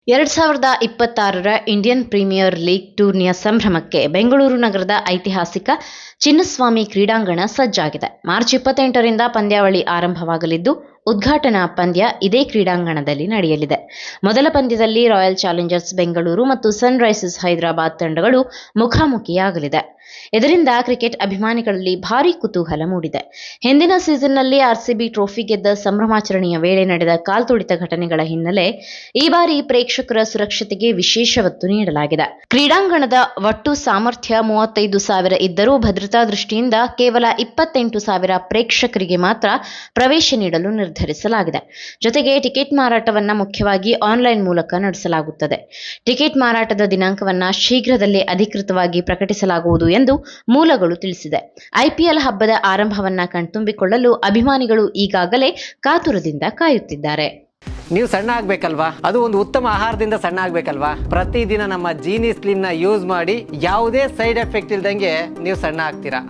2026ರ Indian premier league ಟೂರ್ನಿಯ ಸಂಭ್ರಮಕ್ಕೆ ಬೆಂಗಳೂರು ನಗರದ ಐತಿಹಾಸಿಕ ಚಿನ್ನಸ್ವಾಮಿ ಕ್ರೀಡಾಂಗಣ ಸಜ್ಜಾಗಿದೆ. ಮಾರ್ಚ್ 28ರಿಂದ ಪಂದ್ಯಾವಳಿ ಆರಂಭವಾಗಲಿದ್ದು, ಉದ್ಘಾಟನಾ ಪಂದ್ಯ ಇದೇ ಕ್ರೀಡಾಂಗಣದಲ್ಲಿ ನಡೆಯಲಿದೆ. ಮೊದಲ ಪಂದ್ಯದಲ್ಲಿ ರಾಯಲ್ ಚಾಲೆಂಜರ್ಸ್ ಬೆಂಗಳೂರು ಮತ್ತು ಸನ್ ರೈಸರ್ಸ್ ಹೈದರಾಬಾದ್ ತಂಡಗಳು ಮುಖಾಮುಖಿಯಾಗಲಿದೆ. ಇದರಿಂದ ಕ್ರಿಕೆಟ್ ಅಭಿಮಾನಿಗಳಲ್ಲಿ ಭಾರೀ ಕುತೂಹಲ ಮೂಡಿದೆ. ಹಿಂದಿನ ಸೀಸನ್ನಲ್ಲಿ ಆರ್ಸಿಬಿ ಟ್ರೋಫಿ ಗೆದ್ದ ಸಂಭ್ರಮಾಚರಣೆಯ ವೇಳೆ ನಡೆದ ಕಾಲ್ತುಳಿತ ಘಟನೆಗಳ ಹಿನ್ನೆಲೆ ಈ ಬಾರಿ ಪ್ರೇಕ್ಷಕರ ಸುರಕ್ಷತೆಗೆ ವಿಶೇಷ ಒತ್ತು ನೀಡಲಾಗಿದೆ. ಕ್ರೀಡಾಂಗಣದ ಒಟ್ಟು ಸಾಮರ್ಥ್ಯ 35,000 ಇದ್ದರೂ ಭದ್ರತಾ ದೃಷ್ಟಿಯಿಂದ ಕೇವಲ 28,000 ಪ್ರೇಕ್ಷಕರಿಗೆ ಮಾತ್ರ ಪ್ರವೇಶ ನೀಡಲು ನಿರ್ಧರಿಸಲಾಗಿದೆ. ಜೊತೆಗೆ ಟಿಕೆಟ್ ಮಾರಾಟವನ್ನ ಮುಖ್ಯವಾಗಿ ಆನ್ಲೈನ್ ಮೂಲಕ ನಡೆಸಲಾಗುತ್ತದೆ. ಟಿಕೆಟ್ ಮಾರಾಟದ ದಿನಾಂಕವನ್ನ ಶೀಘ್ರದಲ್ಲೇ ಅಧಿಕೃತವಾಗಿ ಪ್ರಕಟಿಸಲಾಗುವುದು ಎಂದು ಮೂಲಗಳು ತಿಳಿಸಿದೆ. ಐಪಿಎಲ್ ಹಬ್ಬದ ಆರಂಭವನ್ನ ಕಣ್ತುಂಬಿಕೊಳ್ಳಲು ಅಭಿಮಾನಿಗಳು ಈಗಾಗಲೇ ಕಾತುರದಿಂದ ಕಾಯುತ್ತಿದ್ದಾರೆ. ನೀವು ಸಣ್ಣ ಆಗ್ಬೇಕಲ್ವಾ? ಅದು ಒಂದು ಉತ್ತಮ ಆಹಾರದಿಂದ ಸಣ್ಣ ಆಗ್ಬೇಕಲ್ವಾ? ಪ್ರತಿದಿನ ನಮ್ಮ ಜೀನಿ ಸ್ಲಿಮ್ ನ ಯೂಸ್ ಮಾಡಿ ಯಾವುದೇ ಸೈಡ್ ಎಫೆಕ್ಟ್ ಇಲ್ದಂಗೆ ನೀವು ಸಣ್ಣ ಆಗ್ತೀರಾ.